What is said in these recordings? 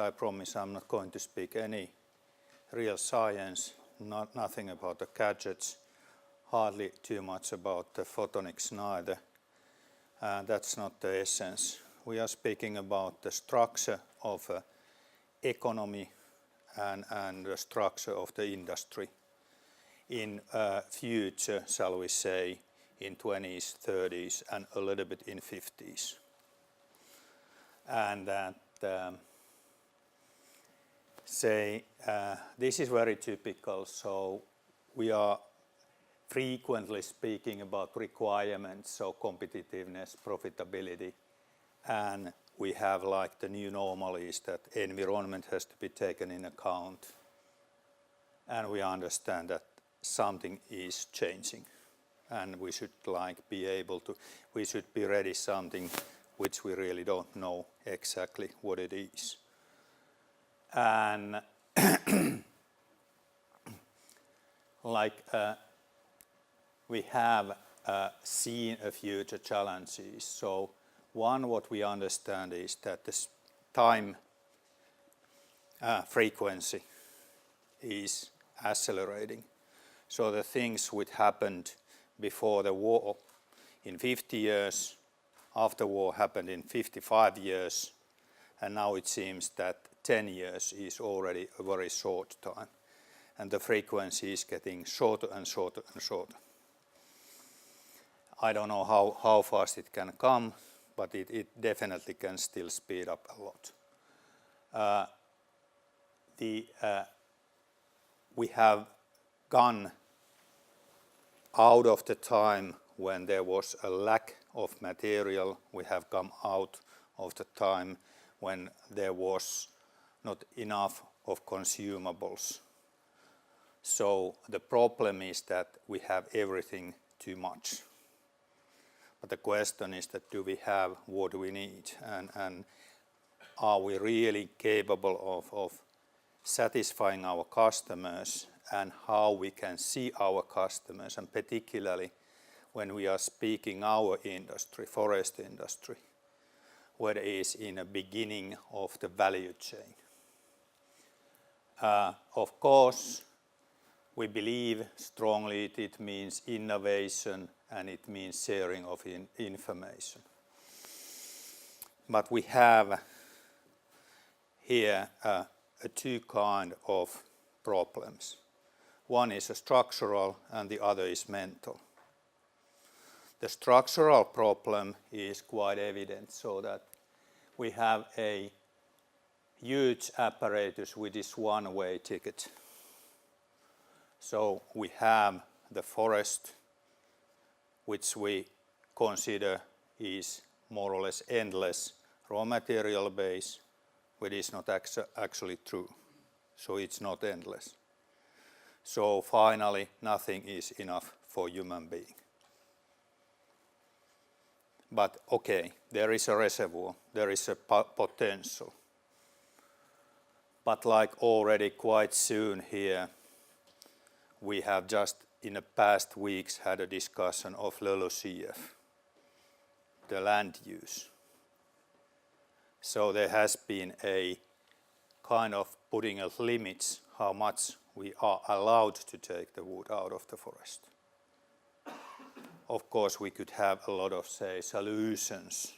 I promise I'm not going to speak any real science, nothing about the gadgets, hardly too much about the photonics neither. That's not the essence. We are speaking about the structure of economy and the structure of the industry in future, shall we say, in 20s, 30s, and a little bit in 50s. And that, this is very typical, so we are frequently speaking about requirements, so competitiveness, profitability, and we have like the new normal is that environment has to be taken in account, and we understand that something is changing, and we should like be able to, we should be ready something which we really don't know exactly what it is. And like we have seen a future challenges. So one, what we understand is that this time frequency is accelerating. So the things which happened before the war in 50 years, after war happened in 55 years, and now it seems that 10 years is already a very short time. And the frequency is getting shorter and shorter and shorter. I don't know how fast it can come, but it definitely can still speed up a lot. We have gone out of the time when there was a lack of material. We have come out of the time when there was not enough of consumables. So the problem is that we have everything too much. But the question is that do we have what we need, and are we really capable of satisfying our customers, and how we can see our customers, and particularly when we are speaking our industry, forest industry, where it is in the beginning of the value chain. Of course, we believe strongly it means innovation and it means sharing of information. But we have here two kinds of problems. One is a structural and the other is mental. The structural problem is quite evident, so that we have a huge apparatus which is one-way ticket. So we have the forest, which we consider is more or less endless raw material base, which is not actually true. So it's not endless. So finally, nothing is enough for human being. But okay, there is a reservoir, there is a potential. But like already quite soon here, we have just in the past weeks had a discussion of LULUCF, the land use. So there has been a kind of putting of limits how much we are allowed to take the wood out of the forest. Of course, we could have a lot of, say, solutions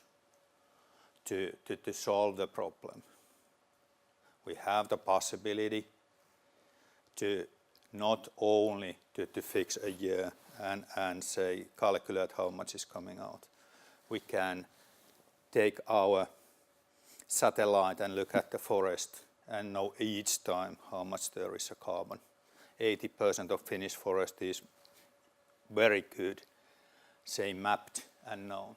to solve the problem. We have the possibility to not only to fix a year and say calculate how much is coming out. We can take our satellite and look at the forest and know each time how much there is a carbon. 80% of Finnish forest is very good, say mapped and known.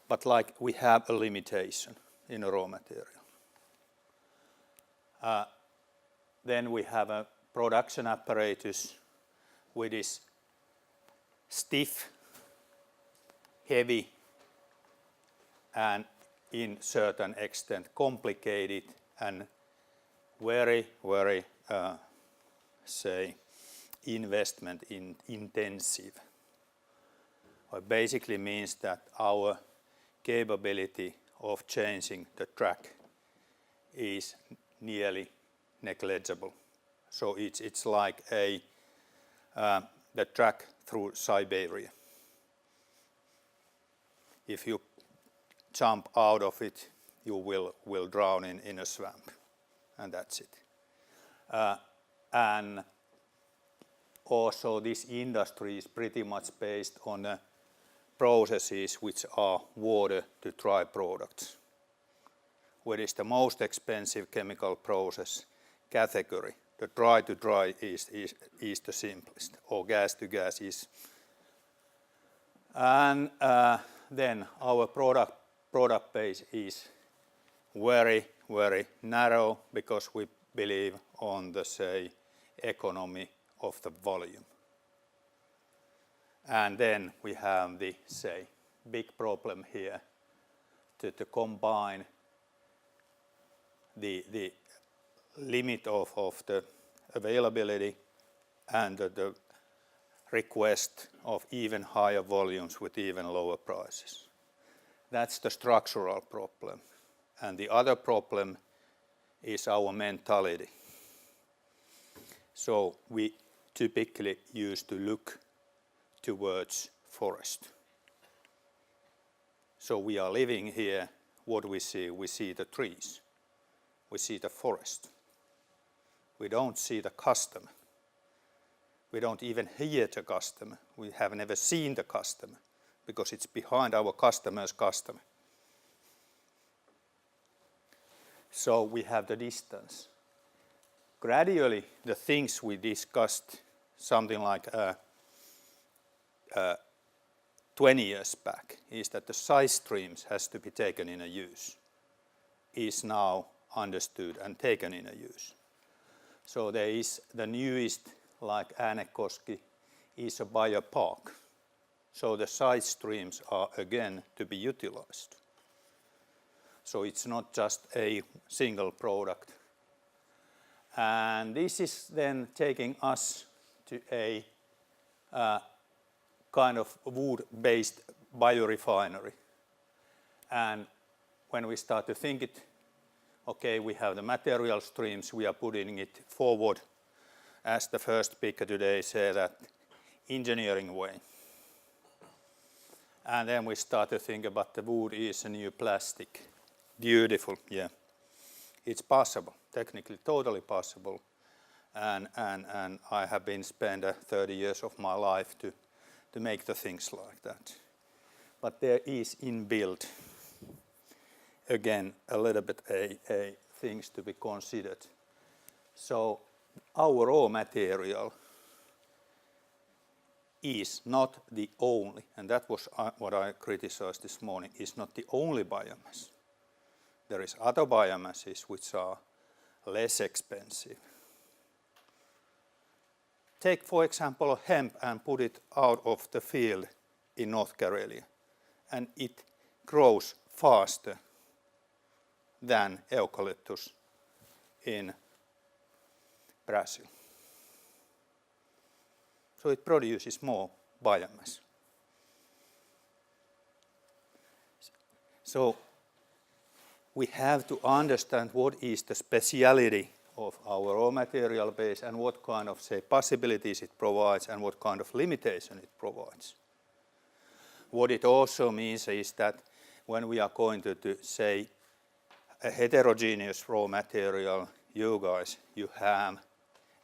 But like we have a limitation in a raw material. Then we have a production apparatus which is stiff, heavy, and in certain extent complicated and very, very, say, investment intensive. It basically means that our capability of changing the track is nearly negligible. So it's like the track through Siberia. If you jump out of it, you will drown in a swamp, and that's it. And also this industry is pretty much based on processes which are water to dry products. What is the most expensive chemical process category? The dry to dry is the simplest, or gas to gas is. And then our product base is very, very narrow because we believe on the, say, economy of the volume. And then we have the, say, big problem here to combine the limit of the availability and the request of even higher volumes with even lower prices. That's the structural problem. And the other problem is our mentality. So we typically used to look towards forest. So we are living here, what we see the trees, we see the forest. We don't see the customer. We don't even hear the customer. We have never seen the customer because it's behind our customer's customer. So we have the distance. Gradually, the things we discussed something like 20 years back is that the side streams has to be taken in a use, is now understood and taken in a use. So there is the newest, like Äänekoski, is a biopark. So the side streams are again to be utilized. So it's not just a single product. And this is then taking us to a kind of wood-based biorefinery. And when we start to think it, okay, we have the material streams, we are putting it forward, as the first speaker today said, that engineering way. And then we start to think about the wood is a new plastic. Beautiful, yeah. It's possible, technically totally possible. And I have been spent 30 years of my life to make the things like that. But there is inbuilt, again, a little bit a things to be considered. So our raw material is not the only, and that was what I criticized this morning, is not the only biomass. There is other biomasses which are less expensive. Take, for example, hemp and put it out of the field in North Karelia, and it grows faster than eucalyptus in Brazil. So it produces more biomass. So we have to understand what is the speciality of our raw material base and what kind of, say, possibilities it provides and what kind of limitation it provides. What it also means is that when we are going to say, a heterogeneous raw material, you guys, you have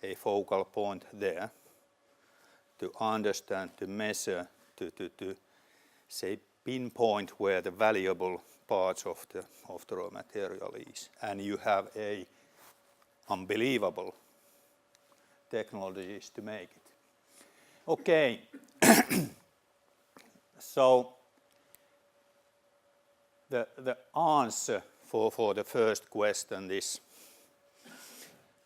a focal point there to understand, to measure, to say, pinpoint where the valuable parts of the raw material is. And you have a unbelievable technologies to make it. Okay, so the answer for the first question is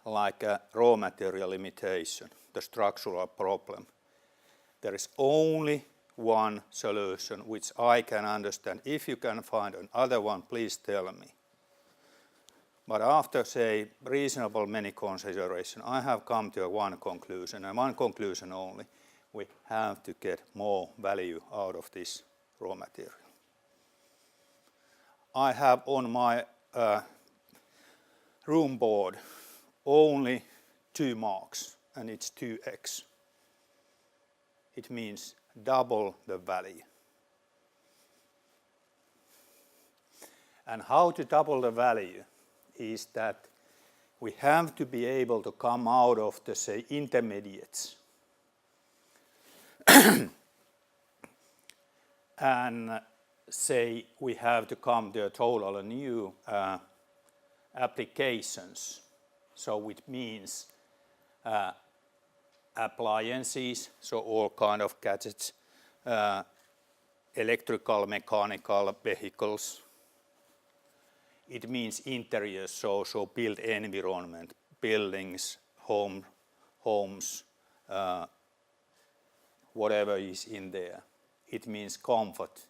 like a raw material limitation, the structural problem. There is only one solution which I can understand. If you can find another one, please tell me. But after, say, reasonable many considerations, I have come to one conclusion, and one conclusion only. We have to get more value out of this raw material. I have on my room board, only 2 marks, and it's 2x. It means double the value. And how to double the value is that we have to be able to come out of the, say, intermediates. And say we have to come to a total new applications. So it means appliances, so all kind of gadgets, electrical, mechanical vehicles. It means interiors, so built environment, buildings, homes, whatever is in there. It means comfort.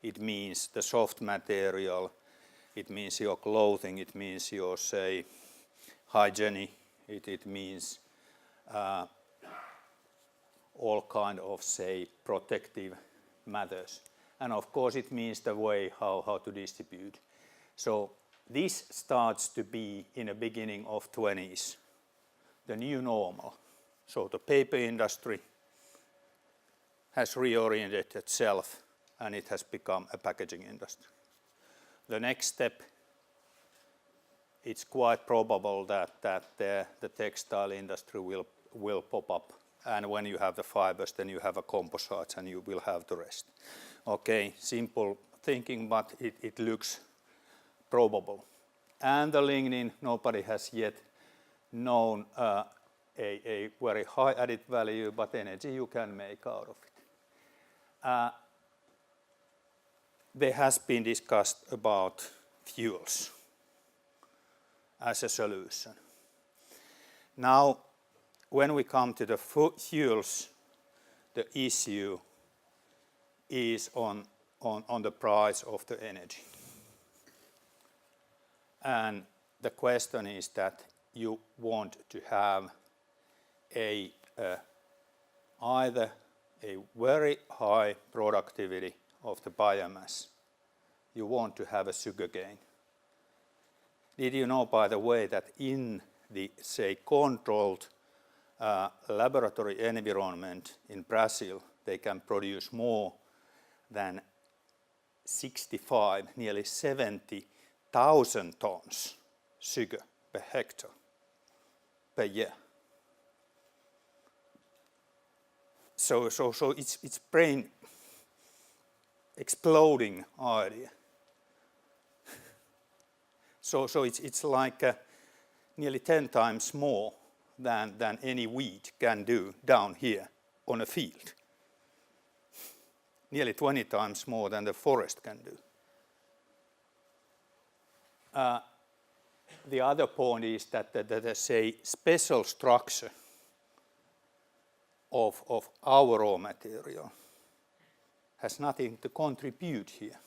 It means the soft material. It means your clothing. It means your, say, hygiene. It means all kind of, say, protective matters. And of course it means the way how to distribute. So this starts to be in the beginning of 20s, the new normal. So the paper industry has reoriented itself and it has become a packaging industry. The next step, it's quite probable that the textile industry will pop up. And when you have the fibers, then you have a composites and you will have the rest. Okay, simple thinking, but it looks probable. And the lignin, nobody has yet known a very high added value, but energy you can make out of it. There has been discussed about fuels as a solution. Now, when we come to the fuels, the issue is on the price of the energy. And the question is that you want to have either a very high productivity of the biomass. You want to have a sugar cane. Did you know, by the way, that in the, say, controlled laboratory environment in Brazil, they can produce more than 65, nearly 70,000 tons sugar per hectare per year. So it's brain exploding idea. So it's like nearly 10 times more than any wheat can do down here on a field. Nearly 20 times more than the forest can do. The other point is that there's a special structure of our raw material has nothing to contribute here.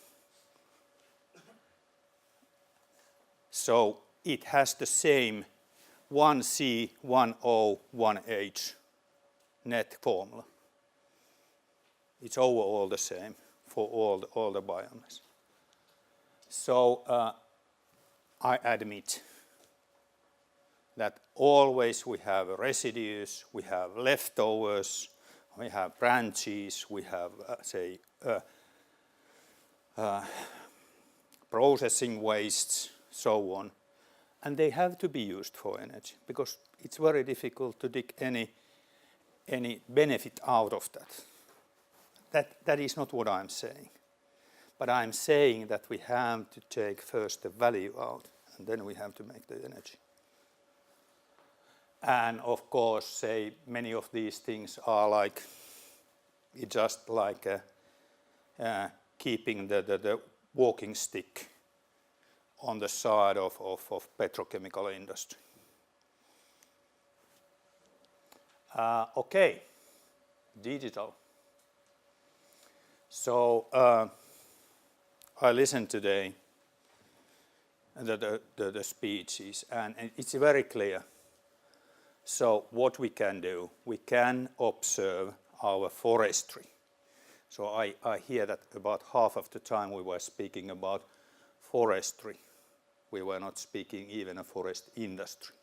So it has the same 1C, 1O, 1H net formula. It's overall the same for all the biomass. So I admit that always we have residues, we have leftovers, we have branches, we have, say, processing wastes, so on. And they have to be used for energy because it's very difficult to dig any benefit out of that. That is not what I'm saying. But I'm saying that we have to take first the value out and then we have to make the energy. And of course, say, many of these things are like, just like keeping the walking stick on the side of petrochemical industry. Okay, digital. So I listened today the speeches, and it's very clear. So what we can do, we can observe our forestry. So I hear that about half of the time we were speaking about forestry. We were not speaking even a forest industry.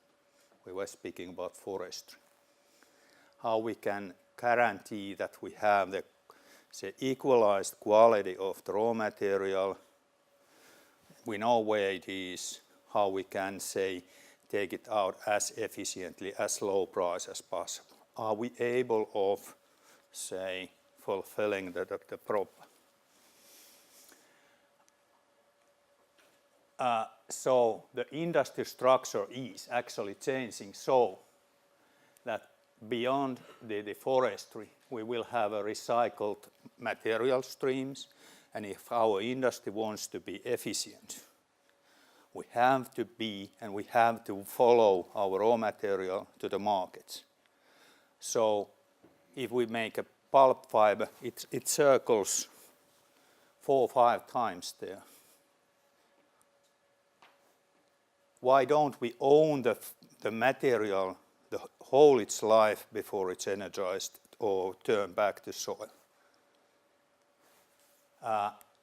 We were speaking about forestry. How we can guarantee that we have the equalized quality of the raw material. We know where it is, how we can take it out as efficiently, as low price as possible. Are we able of fulfilling the proper? So the industry structure is actually changing so that beyond the forestry, we will have a recycled material streams, and if our industry wants to be efficient, we have to be and we have to follow our raw material to the markets. So if we make a pulp fiber, it circles 4 or 5 times there. Why don't we own the material the whole its life before it's energized or turned back to soil?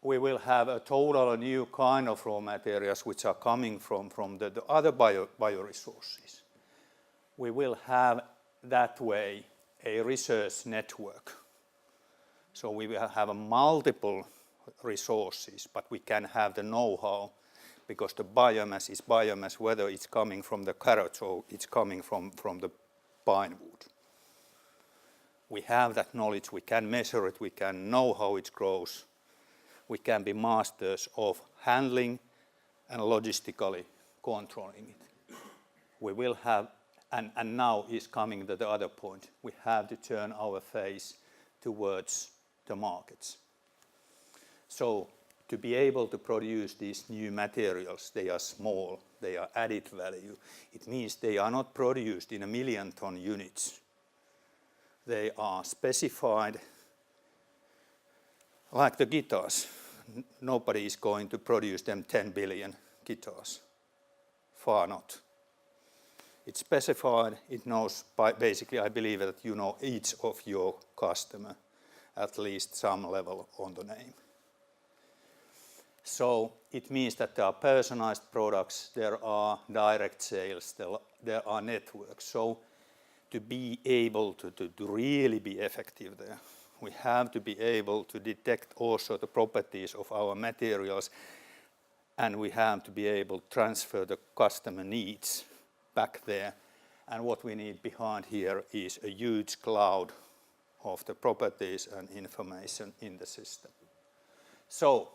We will have a total new kind of raw materials which are coming from the other bioresources. We will have that way a research network. So we will have multiple resources, but we can have the know-how because the biomass is biomass, whether it's coming from the carrots or it's coming from the pine wood. We have that knowledge, we can measure it, we can know how it grows. We can be masters of handling and logistically controlling it. We will have, and now is coming to the other point, we have to turn our face towards the markets. So to be able to produce these new materials, they are small, they are added value. It means they are not produced in 1 million ton units. They are specified like the guitars. Nobody is going to produce them 10 billion guitars. Far not. It's specified, it knows, basically I believe that you know each of your customer at least some level on the name. So it means that there are personalized products, there are direct sales, there are networks. So to be able to really be effective there, we have to be able to detect also the properties of our materials, and we have to be able to transfer the customer needs back there. And what we need behind here is a huge cloud of the properties and information in the system. So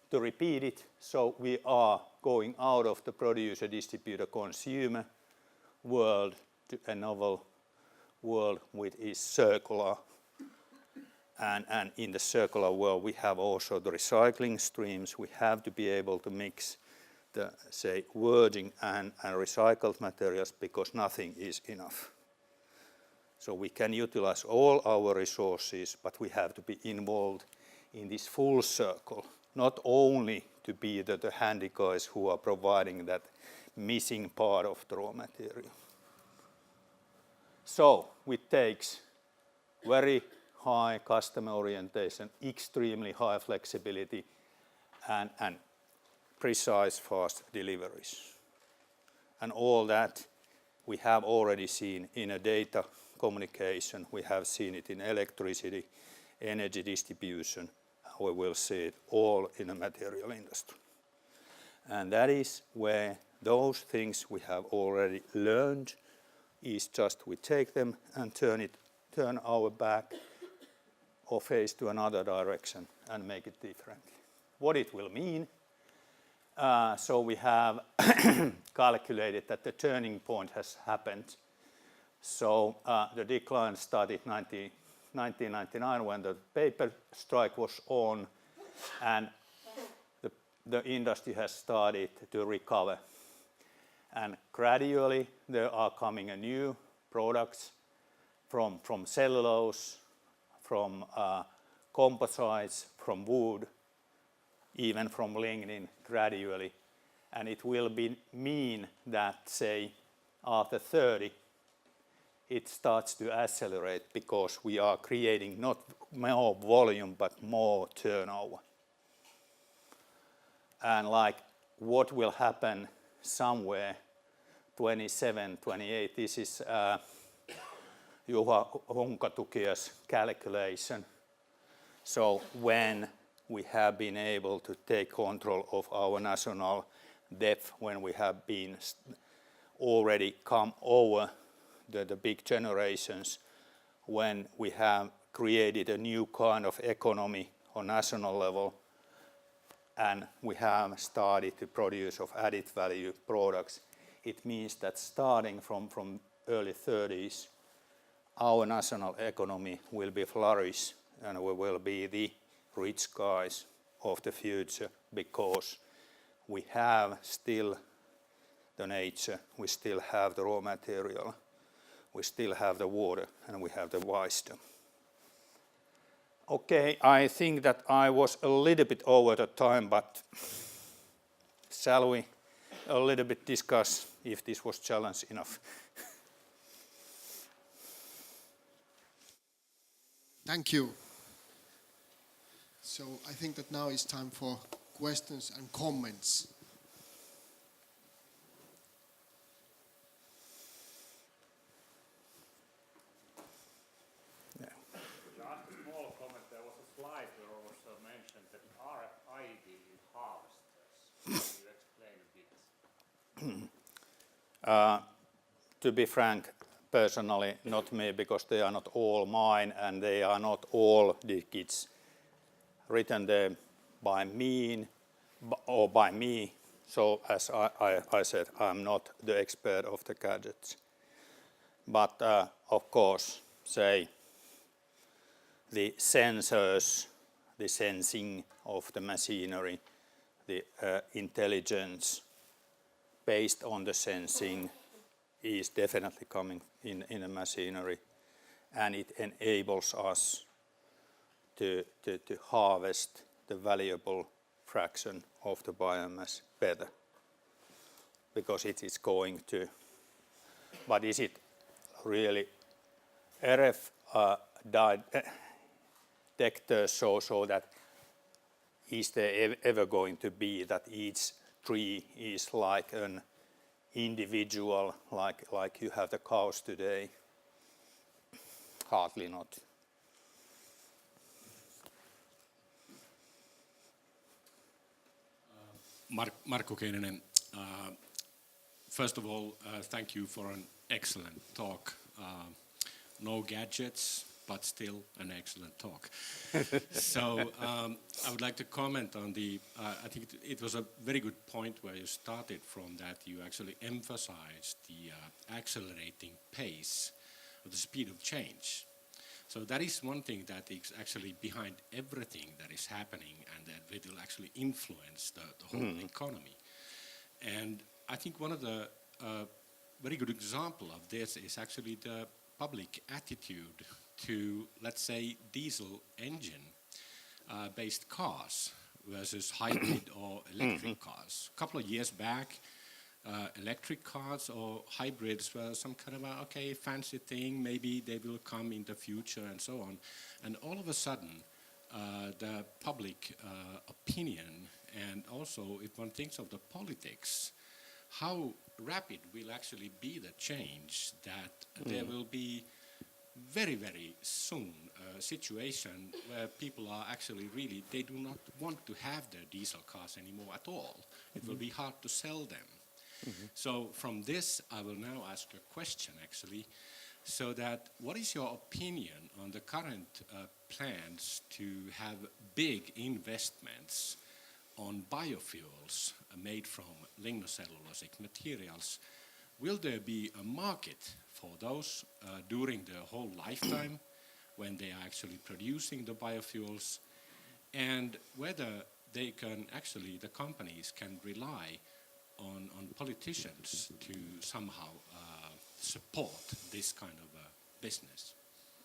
to repeat it, so we are going out of the producer, distributor, consumer world to a novel world which is circular. And in the circular world, we have also the recycling streams. We have to be able to mix the, virgin and recycled materials because nothing is enough. So we can utilize all our resources, but we have to be involved in this full circle, not only to be the handy guys who are providing that missing part of the raw material. So it takes very high customer orientation, extremely high flexibility, and precise, fast deliveries. And all that we have already seen in a data communication, we have seen it in electricity, energy distribution, we will see it all in the material industry. And that is where those things we have already learned is just we take them and turn our back or face to another direction and make it different. What it will mean, so we have calculated that the turning point has happened. So the decline started 1999 when the paper strike was on, and the industry has started to recover. And gradually there are coming new products from cellulose, from composites, from wood, even from lignin gradually. And it will mean that, say, after 30, it starts to accelerate because we are creating not more volume but more turnover. And like what will happen somewhere 27, 28. This is Juha Hunkatukia's calculation. So when we have been able to take control of our national debt, when we have been already come over the big generations, when we have created a new kind of economy on national level, and we have started to produce of added value products, it means that starting from early 30s, our national economy will be flourish, and we will be the rich guys of the future, because we have still the nature, we still have the raw material, we still have the water, and we have the wisdom. Okay, I think that I was a little bit over the time, but shall we a little bit discuss if this was challenge enough? Thank you. So I think that now is time for questions and comments. Just a small comment. There was a slide where also mentioned that RFID harvesters. Can you explain a bit? To be frank, personally, not me, because they are not all mine, and they are not all digits written there by me or by me. So as I said, I'm not the expert of the gadgets. But of course, say the sensors, the sensing of the machinery, the intelligence based on the sensing is definitely coming in a machinery, and it enables us to harvest the valuable fraction of the biomass better, because it is going to. But is it really RF detectors so that is there ever going to be that each tree is like an individual, like you have the cows today? Hardly not. Markku Keininen, first of all, thank you for an excellent talk. No gadgets, but still an excellent talk. So I would like to comment on the, I think it was a very good point where you started from, that you actually emphasized the accelerating pace of the speed of change. So that is one thing that is actually behind everything that is happening, and that it will actually influence the whole economy. And I think one of the very good example of this is actually the public attitude to, let's say, diesel engine based cars versus hybrid or electric cars. A couple of years back, electric cars or hybrids were some kind of a fancy thing, maybe they will come in the future and so on. And all of a sudden, the public opinion, and also if one thinks of the politics, how rapid will actually be the change that there will be very, very soon a situation where people are actually really, they do not want to have their diesel cars anymore at all. It will be hard to sell them. So from this, I will now ask a question actually, so that what is your opinion on the current plans to have big investments on biofuels made from lignocellulosic materials? Will there be a market for those during their whole lifetime when they are actually producing the biofuels, and whether they can actually, the companies can rely on politicians to somehow support this kind of business?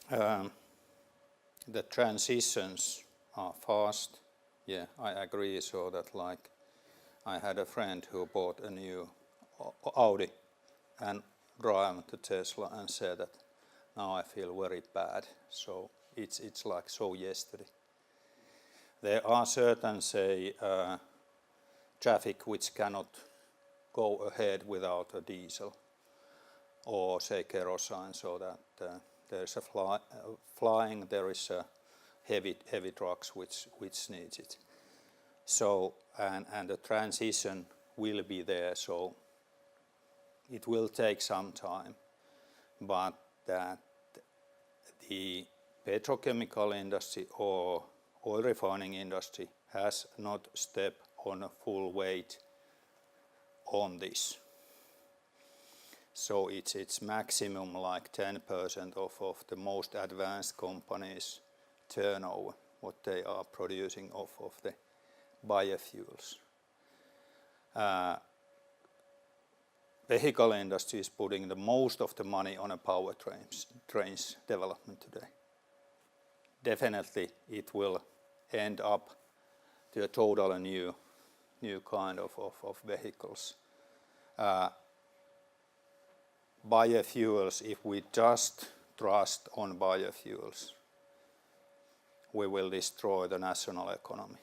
The transitions are fast. Yeah, I agree. So that, like, I had a friend who bought a new Audi and drive to Tesla and said that now I feel very bad. So it's like so yesterday. There are certain, say, traffic which cannot go ahead without a diesel or say kerosene, so that there's a flying, there is a heavy trucks which needs it. So and the transition will be there, so it will take some time, but that the petrochemical industry or oil refining industry has not stepped on a full weight on this. So it's maximum like 10% of the most advanced companies' turnover, what they are producing of the biofuels. Vehicle industry is putting the most of the money on a powertrains development today. Definitely it will end up to a totally new kind of vehicles. Biofuels, if we just trust on biofuels, we will destroy the national economy.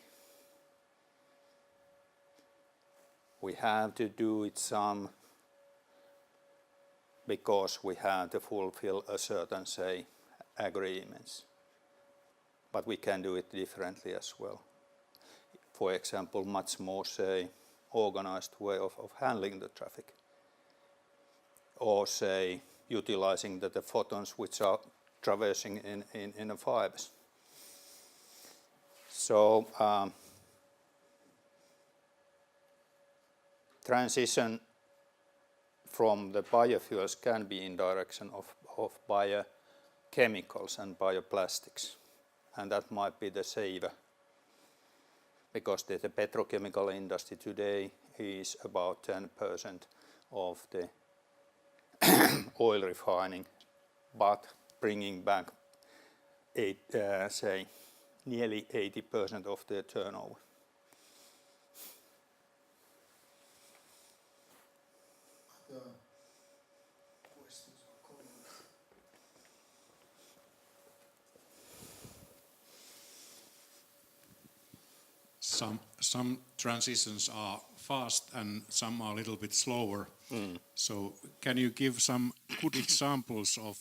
We have to do it some because we have to fulfill a certain, say, agreements. But we can do it differently as well. For example, much more, say, organized way of handling the traffic. Or, say, utilizing the photons which are traversing in the fibers. So, transition from the biofuels can be in direction of biochemicals and bioplastics, and that might be the saver, because the petrochemical industry today is about 10% of the oil refining, but bringing back say nearly 80% of their turnover. Questions or comments? Some transitions are fast and some are a little bit slower. So can you give some good examples of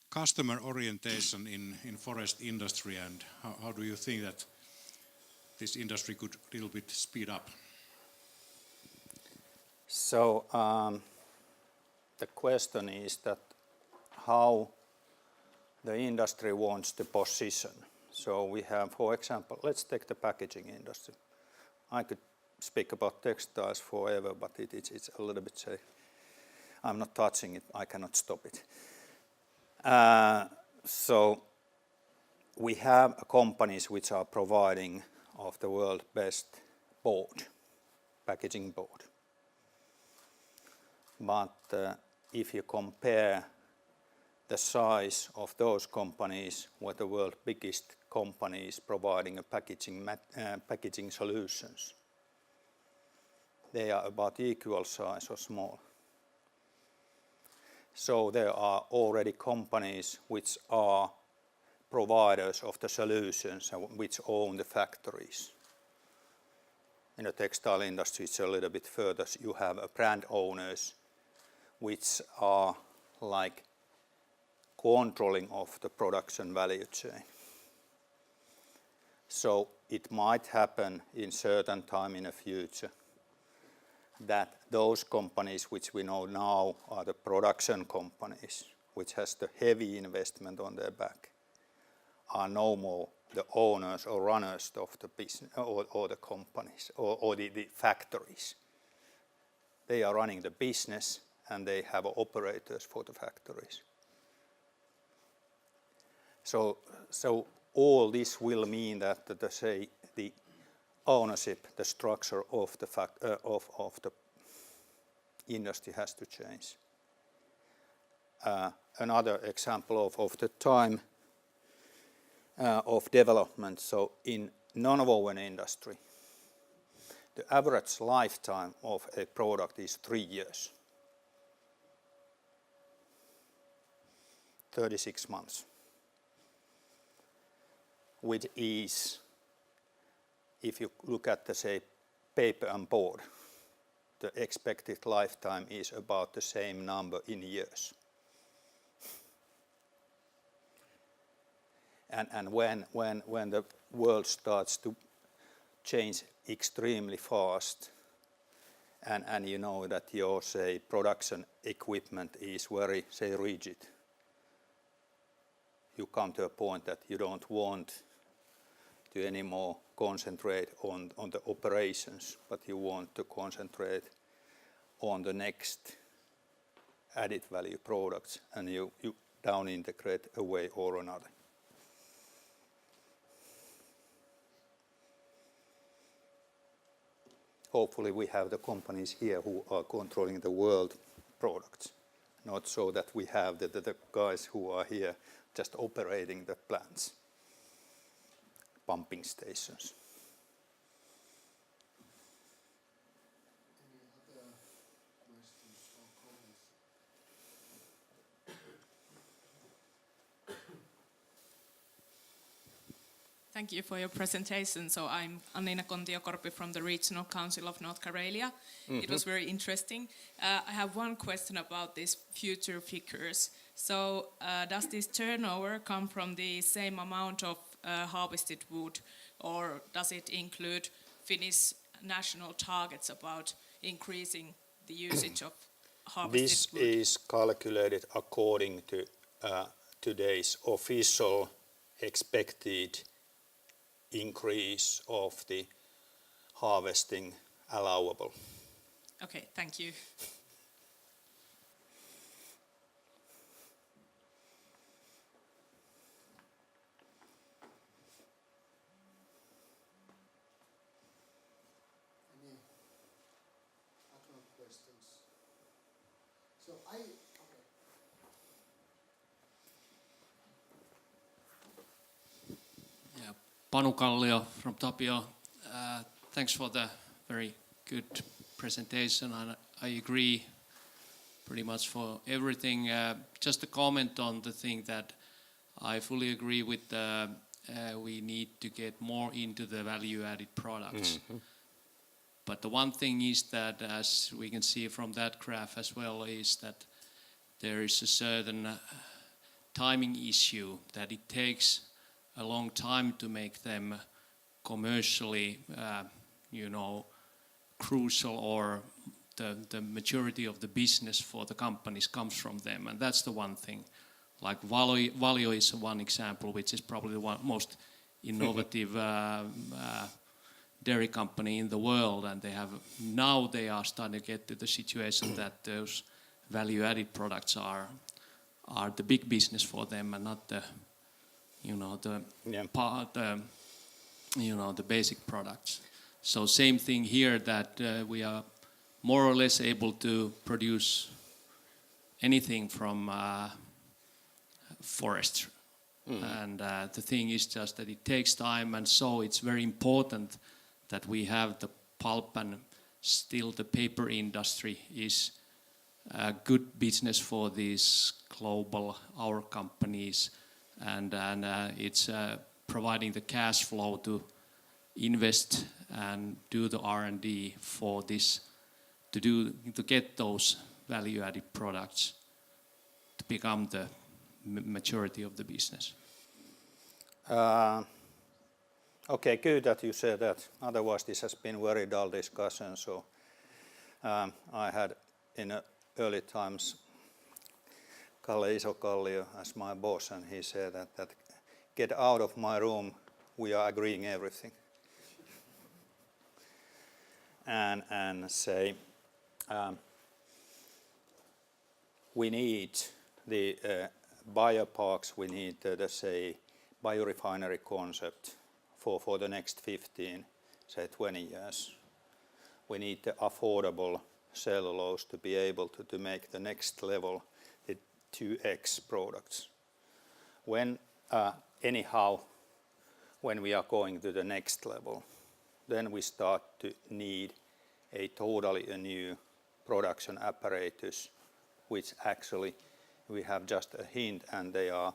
customer orientation in forest industry, and how do you think that this industry could a little bit speed up? So the question is that how the industry wants to position. So we have, for example, let's take the packaging industry. I could speak about textiles forever, but it's a little bit, say, I'm not touching it, I cannot stop it. So we have companies which are providing of the world's best board, packaging board. But if you compare the size of those companies with the world's biggest companies providing a packaging solutions, they are about equal size or small. So there are already companies which are providers of the solutions and which own the factories. In the textile industry, it's a little bit further. You have brand owners which are like controlling of the production value chain. So it might happen in certain time in the future that those companies which we know now are the production companies, which has the heavy investment on their back, are no more the owners or runners of the business or the companies or the factories. They are running the business and they have operators for the factories. So all this will mean that the ownership, the structure of the industry has to change. Another example of the time of development. So in non-woven industry, the average lifetime of a product is 3 years, 36 months, which is, if you look at the, say, paper and board, the expected lifetime is about the same number in years. And when the world starts to change extremely fast, and you know that your, say, production equipment is very, say, rigid, you come to a point that you don't want to anymore concentrate on the operations, but you want to concentrate on the next added value products, and you down integrate a way or another. Hopefully we have the companies here who are controlling the world products, not so that we have the guys who are here just operating the plants, pumping stations. Any other questions or comments? Thank you for your presentation. So I'm Annina Kontiokorpi from the Regional Council of North Karelia. It was very interesting. I have one question about these future figures. So does this turnover come from the same amount of harvested wood, or does it include Finnish national targets about increasing the usage of harvested This wood? is calculated according to today's official expected increase of the harvesting allowable. Okay, thank you. Any other questions? So okay. Yeah, Panu Kallio from Tapio. Thanks for the very good presentation, and I agree pretty much for everything. Just a comment on the thing that I fully agree with. We need to get more into the value-added products. But the one thing is that, as we can see from that graph as well, is that there is a certain timing issue, that it takes a long time to make them commercially, crucial, or the maturity of the business for the companies comes from them, and that's the one thing. Like Value is one example, which is probably the most innovative dairy company in the world, and they are starting to get to the situation that those value-added products are the big business for them, and not the the basic products. So same thing here, that we are more or less able to produce anything from forest. And the thing is just that it takes time, and so it's very important that we have the pulp, and still the paper industry is a good business for these global, our companies, and it's providing the cash flow to invest and do the R&D for this, to get those value-added products to become the maturity of the business. Okay, good that you said that. Otherwise, this has been very dull discussion. So I had in early times Kalle Isokallio as my boss, and he said that get out of my room, we are agreeing everything. And say we need the bioparks, we need the say biorefinery concept for the next 15, say 20 years. We need the affordable cellulose to be able to make the next level, the 2X products. When anyhow, when we are going to the next level, then we start to need a totally new production apparatus, which actually we have just a hint, and they are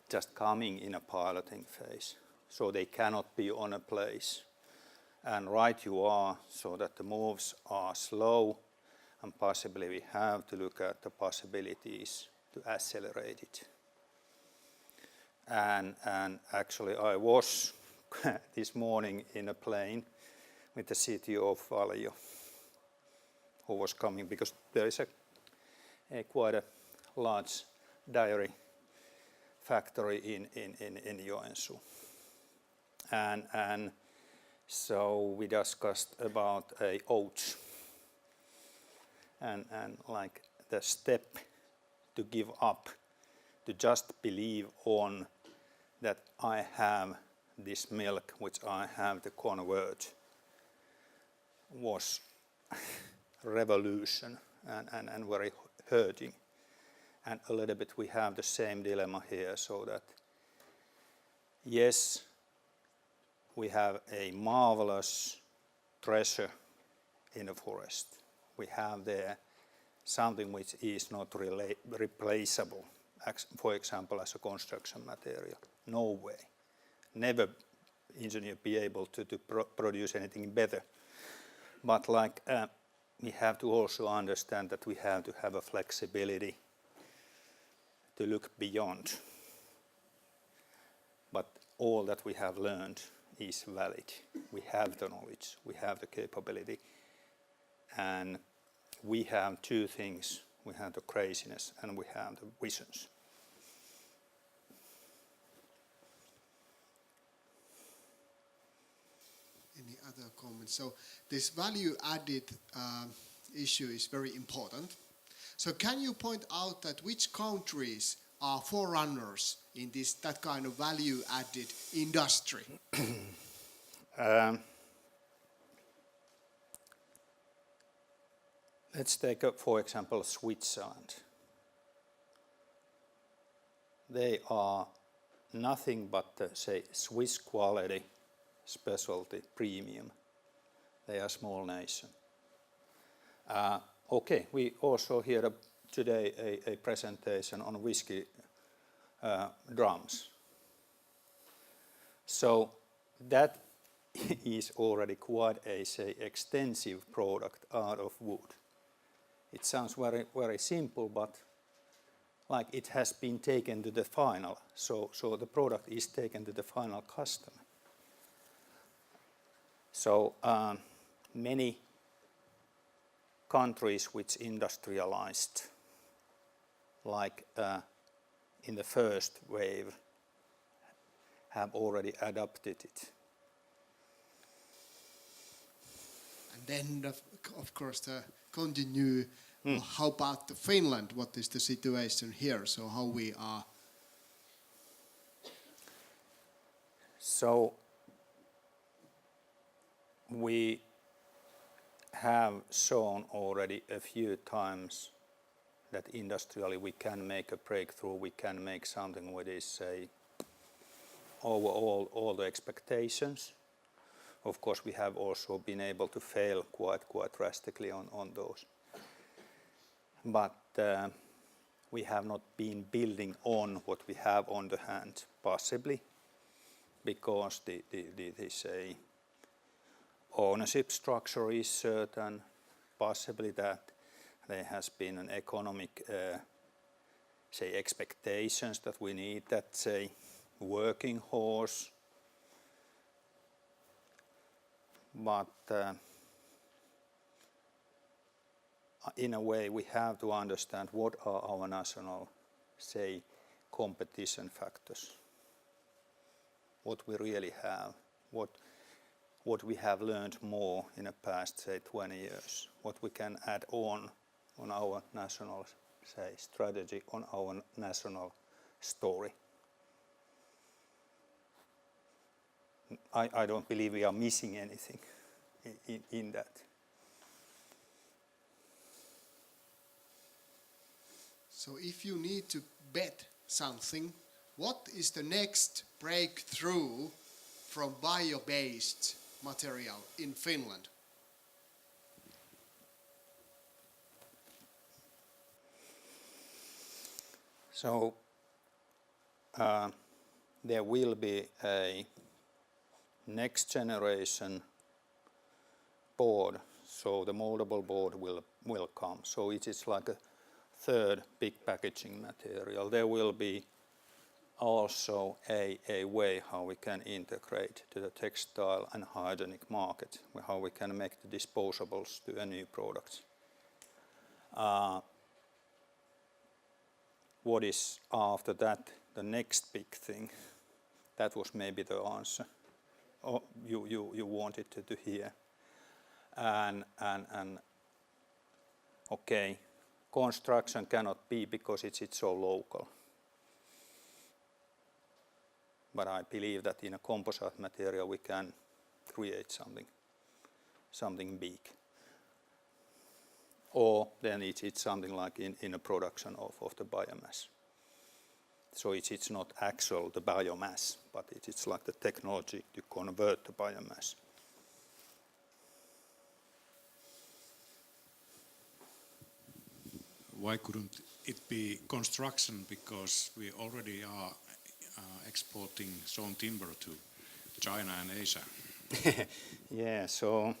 just coming in a piloting phase. So they cannot be on a place. And right you are, so that the moves are slow, and possibly we have to look at the possibilities to accelerate it. And actually I was this morning in a plane with the CTO of Value, who was coming because there is a quite a large dairy factory in Joensuu. And so we discussed about oats and like the step to give up, to just believe on that I have this milk which I have to convert, was revolution and very hurting. And a little bit we have the same dilemma here, so that yes, we have a marvelous treasure in the forest. We have there something which is not replaceable, for example, as a construction material. No way. Never engineer be able to produce anything better. But like we have to also understand that we have to have a flexibility to look beyond. But all that we have learned is valid. We have the knowledge, we have the capability, and we have two things. We have the craziness and we have the visions. Any other comments? So this value-added issue is very important. So can you point out that which countries are forerunners in that kind of value-added industry? Let's take, for example, Switzerland. They are nothing but, say, Swiss quality, specialty, premium. They are a small nation. Okay, we also hear today a presentation on whiskey drums. So that is already quite a, say, extensive product out of wood. It sounds very, very simple, but like it has been taken to the final. So the product is taken to the final customer. So many countries which industrialized, like in the first wave, have already adopted it. And then, of course, to continue, how about Finland? What is the situation here? So how we are? So we have shown already a few times that industrially we can make a breakthrough, we can make something which is, say, over all the expectations. Of course, we have also been able to fail quite drastically on those. But we have not been building on what we have on the hand, possibly because the say, ownership structure is certain, possibly that there has been an economic, say, expectations that we need that, say, working horse. But in a way we have to understand what are our national, say, competition factors. What we really have, what we have learned more in the past, say, 20 years, what we can add on our national, say, strategy, on our national story. I don't believe we are missing anything in that. So if you need to bet something, what is the next breakthrough from bio-based material in Finland? So there will be a next generation board, so the moldable board will come. So it is like a third big packaging material. There will be also a way how we can integrate to the textile and hygienic market, how we can make the disposables to a new product. What is after that the next big thing? That was maybe the answer. Oh, you wanted to hear. And okay, construction cannot be because it's so local. But I believe that in a composite material we can create something big. Or then it's something like in a production of the biomass. So it's not actual the biomass, but it's like the technology to convert the biomass. Why couldn't it be construction? Because we already are exporting sawn timber to China and Asia. Yeah, so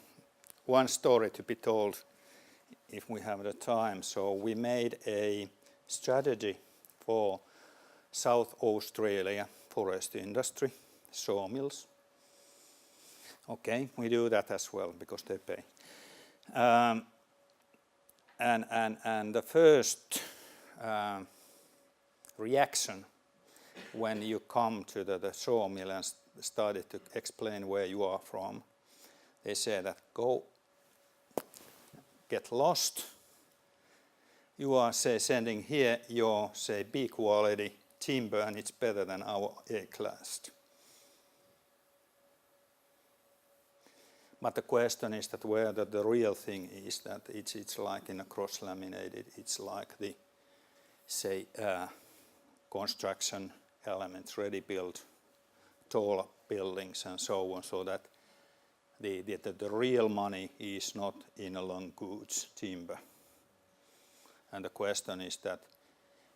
one story to be told if we have the time. So we made a strategy for South Australia forest industry, sawmills. Okay, we do that as well because they pay. And the first reaction when you come to the sawmill and started to explain where you are from, they say that go get lost. You are sending here your B quality timber and it's better than our A class. But the question is that whether the real thing is that it's like in a cross-laminated, it's like the construction elements, ready-built, tall buildings and so on, so that the real money is not in a long goods timber. And the question is that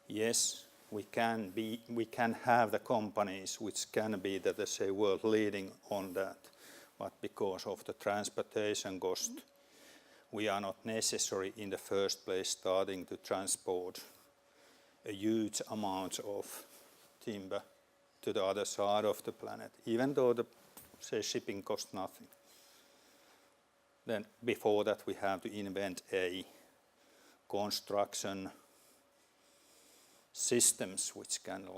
yes, we can have the companies which can be world leading on that, but because of the transportation cost, we are not necessary in the first place starting to transport a huge amount of timber to the other side of the planet, even though the shipping costs nothing. Then before that we have to invent a construction systems which can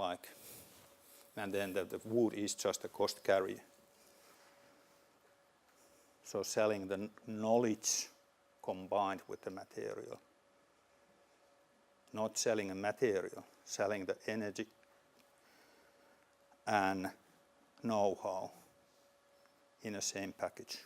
and then the wood is just a cost carrier. So selling the knowledge combined with the material. Not selling a material, selling the energy and know-how in the same package.